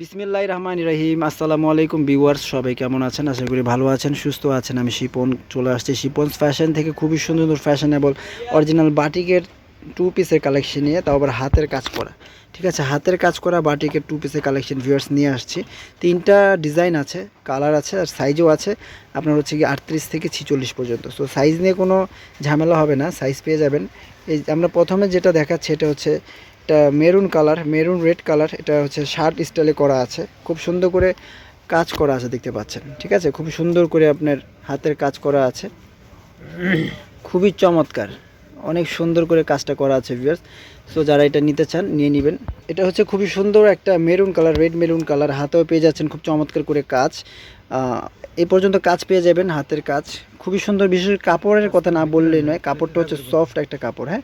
বিসমিল্লাহির রহমানির রহিম। আসসালামু আলাইকুম ভিউয়ার্স, সবাই কেমন আছেন? আশা করি ভালো আছেন, সুস্থ আছেন। আমি শিপন চলে আসছি শিপনস ফ্যাশন থেকে খুবই সুন্দর সুন্দর ফ্যাশনেবল অরিজিনাল বাটিকের টু পিসের কালেকশন নিয়ে, তাও আবার হাতের কাজ করা। ঠিক আছে, হাতের কাজ করা বাটিকের টু পিসের কালেকশন ভিউয়ার্স নিয়ে আসছি। তিনটা ডিজাইন আছে, কালার আছে আর সাইজও আছে। আপনার হচ্ছে কি 38 থেকে 46 পর্যন্ত। সো সাইজ নিয়ে কোনো ঝামেলা হবে না, সাইজ পেয়ে যাবেন। এই আমরা প্রথমে যেটা দেখাচ্ছি এটা হচ্ছে এটা maroon colour, maroon red colour. এটা হচ্ছে শার্ট স্টাইলে করা আছে, খুব সুন্দর করে কাজ করা আছে, দেখতে পাচ্ছেন। ঠিক আছে, খুব সুন্দর করে আপনার হাতের কাজ করা আছে, খুবই চমৎকার, অনেক সুন্দর করে কাজটা করা আছে ভিউয়ার্স। সো যারা এটা নিতে চান নিয়ে নেবেন। এটা হচ্ছে খুবই সুন্দর একটা maroon colour, red maroon colour. হাতেও পেয়ে যাচ্ছেন খুব চমৎকার করে কাজ। এই পর্যন্ত কাজ পেয়ে যাবেন, হাতের কাজ খুবই সুন্দর। বিশেষ করে কাপড়ের কথা না বললেই নয়, কাপড়টা হচ্ছে সফট একটা কাপড়। হ্যাঁ,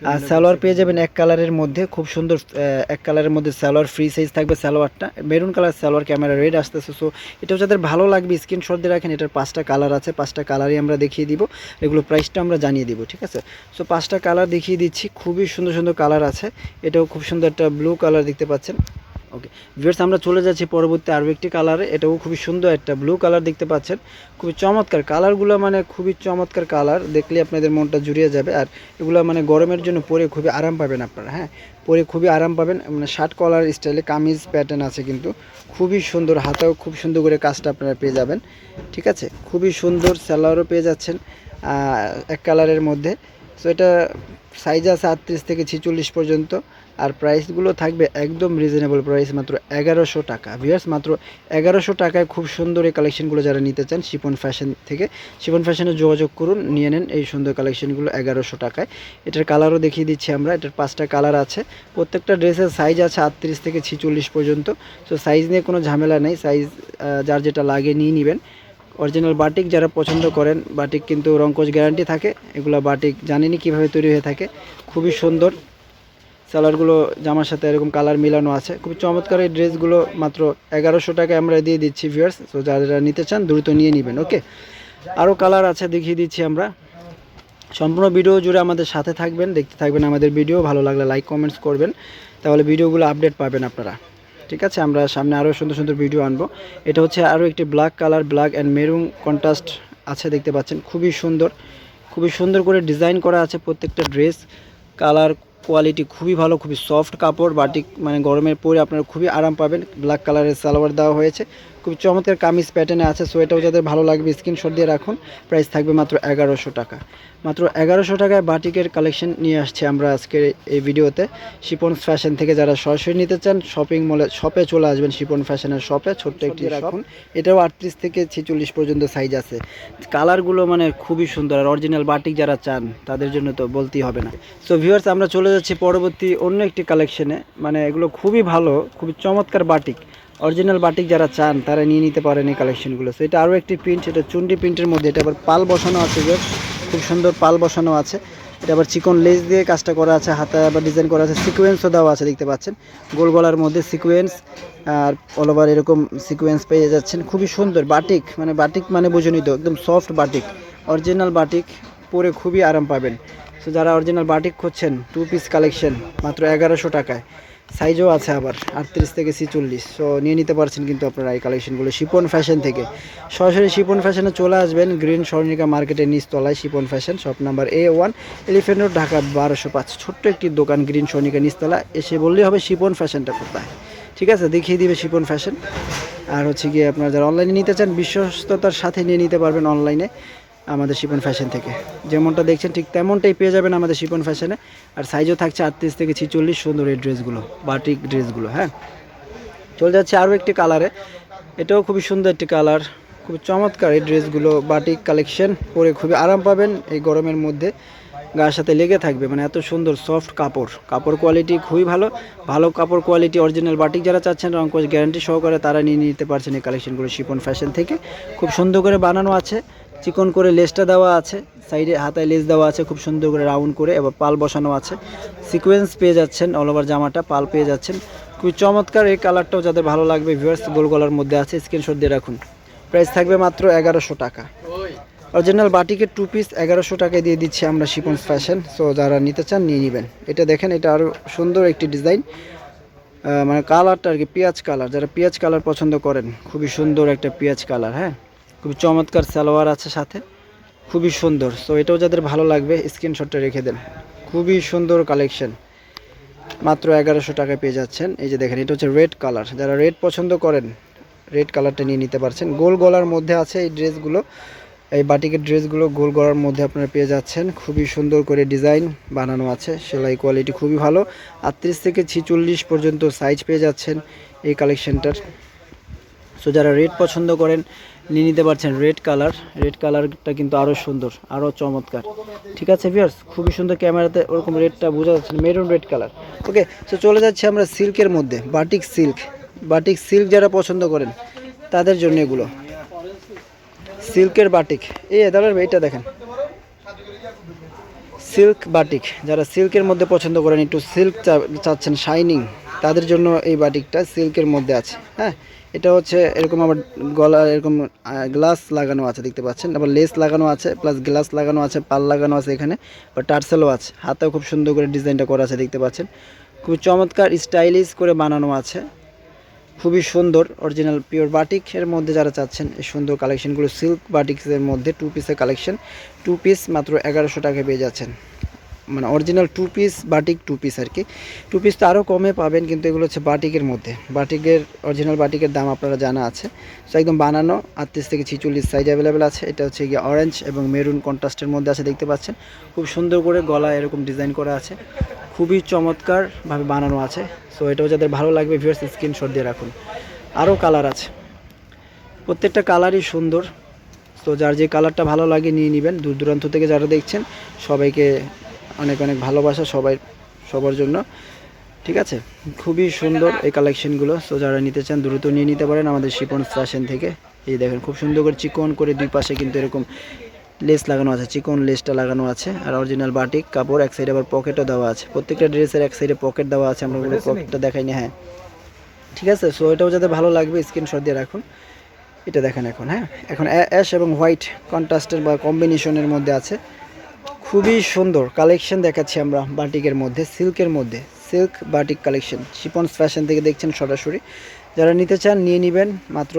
আর সালোয়ার পেয়ে যাবেন এক কালারের মধ্যে, খুব সুন্দর এক কালারের মধ্যে সালোয়ার, ফ্রি সাইজ থাকবে সালোয়ারটা। Maroon colour salwar, camera red আসতেছে। সো এটাও যাদের ভালো লাগবে স্ক্রিনশট দিয়ে রাখেন। এটার 5টা কালার আছে, 5টা কালারই আমরা দেখিয়ে দিব। এগুলো প্রাইসটা আমরা জানিয়ে দিব। ঠিক আছে, সো 5টা কালার দেখিয়ে দিচ্ছি, খুবই সুন্দর সুন্দর কালার আছে। এটাও খুব সুন্দর একটা ব্লু কালার দেখতে পাচ্ছেন। ওকে ভিউয়ার্স, আমরা চলে যাচ্ছি পরবর্তী আরও একটি কালারে। এটাও খুবই সুন্দর একটা ব্লু কালার দেখতে পাচ্ছেন, খুবই চমৎকার কালারগুলো, মানে খুবই চমৎকার কালার, দেখলে আপনাদের মনটা জুড়িয়ে যাবে। আর এগুলো মানে গরমের জন্য পরে খুবই আরাম পাবেন আপনারা। হ্যাঁ, পরে খুবই আরাম পাবেন। মানে শার্ট কলার স্টাইলে কামিজ প্যাটার্ন আছে, কিন্তু খুবই সুন্দর। হাতেও খুব সুন্দর করে কাজটা আপনারা পেয়ে যাবেন। ঠিক আছে, খুবই সুন্দর সালোয়ারও পেয়ে যাচ্ছেন এক কালারের মধ্যে। সো এটা সাইজ আছে 38 থেকে 46 পর্যন্ত। আর প্রাইসগুলো থাকবে একদম রিজনেবল প্রাইস, মাত্র 1100 টাকা ভিউয়ার্স। মাত্র 1100 টাকায় খুব সুন্দর এই কালেকশনগুলো যারা নিতে চান শিপন ফ্যাশন থেকে, শিপন ফ্যাশনে যোগাযোগ করুন, নিয়ে নেন এই সুন্দর কালেকশনগুলো 1100 টাকায়। এটার কালারও দেখিয়ে দিচ্ছি আমরা। এটার 5টা কালার আছে, প্রত্যেকটা ড্রেসের সাইজ আছে 38 থেকে 46 পর্যন্ত। সো সাইজ নিয়ে কোনো ঝামেলা নেই, সাইজ যার যেটা লাগে নিয়ে নেবেন। অরিজিনাল বাটিক যারা পছন্দ করেন, বাটিক কিন্তু রংকশ গ্যারান্টি থাকে। এগুলো বাটিক জানেনই কীভাবে তৈরি হয়ে থাকে, খুবই সুন্দর। সালোয়ারগুলো জামার সাথে এরকম কালার মিলানো আছে, খুব চমৎকার। এই ড্রেসগুলো মাত্র 1100 টাকায় আমরা দিয়ে দিচ্ছি ভিউয়ার্স। তো যারা নিতে চান দ্রুত নিয়ে নেবেন। ওকে, আরও কালার আছে, দেখিয়ে দিচ্ছি আমরা। সম্পূর্ণ ভিডিও জুড়ে আমাদের সাথে থাকবেন, দেখতে থাকবেন আমাদের ভিডিও। ভালো লাগলে লাইক কমেন্টস করবেন, তাহলে ভিডিওগুলো আপডেট পাবেন আপনারা। ঠিক আছে, আমরা সামনে আরও সুন্দর সুন্দর ভিডিও আনবো। এটা হচ্ছে আরও একটি black colour, black and maroon contrast আছে, দেখতে পাচ্ছেন। খুবই সুন্দর, খুবই সুন্দর করে ডিজাইন করা আছে প্রত্যেকটা ড্রেস। কালার কোয়ালিটি খুবই ভালো, খুবই সফট কাপড়। বাটিক মানে গরমের পরে আপনারা খুবই আরাম পাবেন। ব্ল্যাক কালারের সালোয়ার দেওয়া হয়েছে, খুব চমৎকার কামিজ প্যাটার্নে আছে। সো এটাও যাদের ভালো লাগবে স্ক্রিনশট দিয়ে রাখুন। প্রাইস থাকবে মাত্র 1100 টাকা। মাত্র 1100 টাকায় বাটিকের কালেকশন নিয়ে আসছে আমরা আজকের এই ভিডিওতে শিপনস ফ্যাশন থেকে। যারা সরাসরি নিতে চান শপিং মলে, শপে চলে আসবেন, শিপন ফ্যাশনের শপে। ছোট্ট একটি রাখুন। এটাও 38 থেকে 46 পর্যন্ত সাইজ আছে। কালারগুলো মানে খুবই সুন্দর। আর অরিজিনাল বাটিক যারা চান তাদের জন্য তো বলতেই হবে না। সো ভিউয়ার্স, আমরা চলে যাচ্ছি পরবর্তী অন্য একটি কালেকশনে। মানে এগুলো খুবই ভালো, খুবই চমৎকার বাটিক। অরিজিনাল বাটিক যারা চান তারা নিয়ে নিতে পারেন এই কালেকশনগুলো। সো এটা আরও একটি প্রিন্ট, এটা চুন্ডি প্রিন্টের মধ্যে। এটা আবার পাল বসানো আছে, খুব সুন্দর পাল বসানো আছে। এটা আবার চিকন লেস দিয়ে কাজটা করা আছে, হাতে আবার ডিজাইন করা আছে, সিকোয়েন্সও দেওয়া আছে, দেখতে পাচ্ছেন। গোল গলার মধ্যে সিকোয়েন্স, আর অল ওভার এরকম সিকোয়েন্স পেয়ে যাচ্ছেন। খুবই সুন্দর বাটিক, মানে বাটিক মানে বুঝুনই তো, একদম সফট বাটিক, অরিজিনাল বাটিক, পরে খুবই আরাম পাবেন। সো যারা অরিজিনাল বাটিক খুঁজছেন, টু পিস কালেকশন মাত্র 1100 টাকায়। সাইজও আছে আবার 38 থেকে 46। সো নিয়ে নিতে পারছেন কিন্তু আপনারা এই কালেকশনগুলো শিপন ফ্যাশন থেকে। সরাসরি শিপন ফ্যাশনে চলে আসবেন, গ্রিন স্বর্ণিকা মার্কেটের নিচতলায় Shipon fashion, shop number A1, elephant road, Dhaka 1205। ছোট্ট একটি দোকান, গ্রিন স্বর্ণিকা নিচতলা। এসে বললেই হবে শিপন ফ্যাশনটা কোথায়। ঠিক আছে, দেখিয়ে দিবে শিপন ফ্যাশন। আর হচ্ছে গিয়ে আপনারা যারা অনলাইনে নিতে চান, বিশ্বস্ততার সাথে নিয়ে নিতে পারবেন অনলাইনে আমাদের শিপন ফ্যাশন থেকে। যেমনটা দেখছেন ঠিক তেমনটাই পেয়ে যাবেন আমাদের শিপন ফ্যাশনে। আর সাইজও থাকছে 38 থেকে 46। সুন্দর এই ড্রেসগুলো, বাটিক ড্রেসগুলো। হ্যাঁ, চলে যাচ্ছে আরও একটি কালারে। এটাও খুবই সুন্দর একটি কালার, খুব চমৎকার এই ড্রেসগুলো। বাটিক কালেকশন, পরে খুবই আরাম পাবেন এই গরমের মধ্যে, গায়ের সাথে লেগে থাকবে। মানে এত সুন্দর সফট কাপড়, কাপড় কোয়ালিটি খুবই ভালো, ভালো কাপড় কোয়ালিটি। অরিজিনাল বাটিক যারা চাচ্ছেন রংকশ গ্যারান্টি সহকারে, তারা নিয়ে নিতে পারছেন এই কালেকশনগুলো শিপন ফ্যাশন থেকে। খুব সুন্দর করে বানানো আছে, চিকন করে লেসটা দেওয়া আছে, সাইডে হাতায় লেস দেওয়া আছে, খুব সুন্দর করে রাউন্ড করে। এবার পাল বসানো আছে, সিকোয়েন্স পেয়ে যাচ্ছেন, অল ওভার জামাটা পাল পেয়ে যাচ্ছেন। খুবই চমৎকার এই কালারটাও যাদের ভালো লাগবে ভিউয়ার্স, গোল গলার মধ্যে আছে, স্ক্রিনশট দিয়ে রাখুন। প্রাইস থাকবে মাত্র 1100 টাকা। অরিজিনাল বাটিকের টু পিস 1100 টাকায় দিয়ে দিচ্ছি আমরা শিপনস ফ্যাশন। সো যারা নিতে চান নিয়ে নেবেন। এটা দেখেন, এটা আরও সুন্দর একটি ডিজাইন, মানে কালারটা আর কি পেঁয়াজ কালার, যারা পেঁয়াজ কালার পছন্দ করেন, খুবই সুন্দর একটা পেঁয়াজ কালার। হ্যাঁ, খুবই চমৎকার সালোয়ার আছে সাথে, খুবই সুন্দর। সো এটাও যাদের ভালো লাগবে স্ক্রিনশটটা রেখে দেন। খুবই সুন্দর কালেকশন, মাত্র 1100 টাকায় পেয়ে যাচ্ছেন। এই যে দেখেন, এটা হচ্ছে রেড কালার, যারা রেড পছন্দ করেন রেড কালারটা নিয়ে নিতে পারছেন। গোল গলার মধ্যে আছে এই ড্রেসগুলো, এই বাটিকের ড্রেসগুলো গোল গলার মধ্যে আপনারা পেয়ে যাচ্ছেন। খুবই সুন্দর করে ডিজাইন বানানো আছে, সেলাই কোয়ালিটি খুবই ভালো। 38 থেকে 46 পর্যন্ত সাইজ পেয়ে যাচ্ছেন এই কালেকশনটার। সো যারা রেড পছন্দ করেন নিয়ে নিতে পারছেন রেড কালার। রেড কালারটা কিন্তু আরও সুন্দর, আরও চমৎকার। ঠিক আছে ভিউয়ার্স, খুবই সুন্দর, ক্যামেরাতে ওরকম রেডটা বোঝা যাচ্ছে, মেরুন রেড কালার। ওকে, সো চলে যাচ্ছে আমরা সিল্কের মধ্যে, বাটিক সিল্ক। বাটিক সিল্ক যারা পছন্দ করেন তাদের জন্য এগুলো সিল্কের বাটিক। এই দাঁড়ার এইটা দেখেন, সিল্ক বাটিক। যারা সিল্কের মধ্যে পছন্দ করেন, একটু সিল্ক চাচ্ছেন শাইনিং, তাদের জন্য এই বাটিকটা সিল্কের মধ্যে আছে। হ্যাঁ, এটা হচ্ছে এরকম আবার গলা এরকম গ্লাস লাগানো আছে দেখতে পাচ্ছেন, আবার লেস লাগানো আছে, প্লাস গ্লাস লাগানো আছে, পাল লাগানো আছে এখানে, বা টার্সেলও আছে। হাতেও খুব সুন্দর করে ডিজাইনটা করা আছে দেখতে পাচ্ছেন, খুবই চমৎকার স্টাইলিশ করে বানানো আছে, খুবই সুন্দর। অরিজিনাল পিওর বাটিকের মধ্যে যারা চাচ্ছেন এই সুন্দর কালেকশনগুলো, সিল্ক বাটিক্সের মধ্যে 2 পিসের কালেকশন, 2 পিস মাত্র 1100 টাকায় পেয়ে যাচ্ছেন। মানে অরিজিনাল 2 পিস বাটিক, 2 পিস আর কি। 2 পিস তো আরও কমে পাবেন, কিন্তু এগুলো হচ্ছে বাটিকের মধ্যে। বাটিকের অরিজিনাল বাটিকের দাম আপনারা জানা আছে। সো একদম বানানো 38 থেকে 46 সাইজ অ্যাভেলেবেল আছে। এটা হচ্ছে গিয়ে অরেঞ্জ এবং মেরুন কন্ট্রাস্টের মধ্যে আছে দেখতে পাচ্ছেন। খুব সুন্দর করে গলা এরকম ডিজাইন করা আছে, খুবই চমৎকারভাবে বানানো আছে। সো এটাও যাদের ভালো লাগবে ভিউয়ার্স স্ক্রিনশট দিয়ে রাখুন। আরও কালার আছে, প্রত্যেকটা কালারই সুন্দর। তো যার যে কালারটা ভালো লাগে নিয়ে নেবেন। দূর দূরান্ত থেকে যারা দেখছেন সবাইকে অনেক অনেক ভালোবাসা, সবার জন্য। ঠিক আছে, খুবই সুন্দর এই কালেকশনগুলো। সো যারা নিতে চান দ্রুত নিয়ে নিতে পারেন আমাদের শিপন ফ্যাশন থেকে। এই দেখেন, খুব সুন্দর করে চিকন করে দুই পাশে কিন্তু এরকম লেস লাগানো আছে, চিকন লেসটা লাগানো আছে। আর অরিজিনাল বাটিক কাপড়, এক সাইডে আবার পকেটও দেওয়া আছে। প্রত্যেকটা ড্রেসের এক সাইডে পকেট দেওয়া আছে, আমরা পকেটটা দেখাইনি। হ্যাঁ, ঠিক আছে। সো এটাও যাতে ভালো লাগবে স্ক্রিনশট দিয়ে রাখুন। এটা দেখেন এখন, হ্যাঁ, এখন অ্যাশ এবং হোয়াইট কন্ট্রাস্টের বা কম্বিনেশনের মধ্যে আছে, খুবই সুন্দর কালেকশন দেখাচ্ছি আমরা বাটিকের মধ্যে, সিল্কের মধ্যে। সিল্ক বাটিক কালেকশন শিপন্স ফ্যাশন থেকে দেখছেন সরাসরি। যারা নিতে চান নিয়ে নেবেন, মাত্র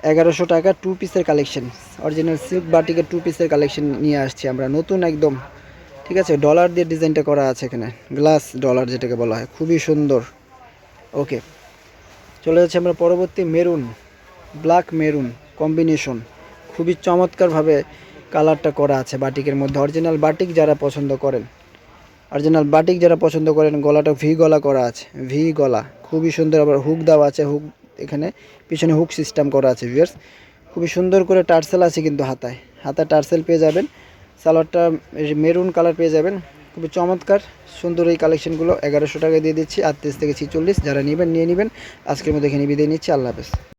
1100 টাকা 2 পিসের কালেকশন। অরিজিনাল সিল্ক বাটিকের 2 পিসের কালেকশন নিয়ে আসছি আমরা নতুন একদম। ঠিক আছে, ডলার দিয়ে ডিজাইনটা করা আছে এখানে, গ্লাস ডলার যেটাকে বলা হয়, খুবই সুন্দর। ওকে, চলে যাচ্ছে আমরা পরবর্তী মেরুন, ব্ল্যাক মেরুন কম্বিনেশন, খুবই চমৎকারভাবে কালারটা করা আছে বাটিকের মধ্যে। অরিজিনাল বাটিক যারা পছন্দ করেন, গলাটা ভি গলা করা আছে, ভি গলা, খুবই সুন্দর। আবার হুক দেওয়া আছে, হুক এখানে পিছনে হুক সিস্টেম করা আছে ভিউয়ার্স, খুবই সুন্দর করে টার্সেল আছে কিন্তু হাতায় টার্সেল পেয়ে যাবেন। সালোয়ারটা মেরুন কালার পেয়ে যাবেন, খুবই চমৎকার সুন্দর এই কালেকশনগুলো 1100 টাকায় দিয়ে দিচ্ছি। 38 থেকে 46 যারা নেবেন নিয়ে নেবেন। আজকের মধ্যে এখানে বিদায় নিচ্ছি, আল্লাহ হাফেজ।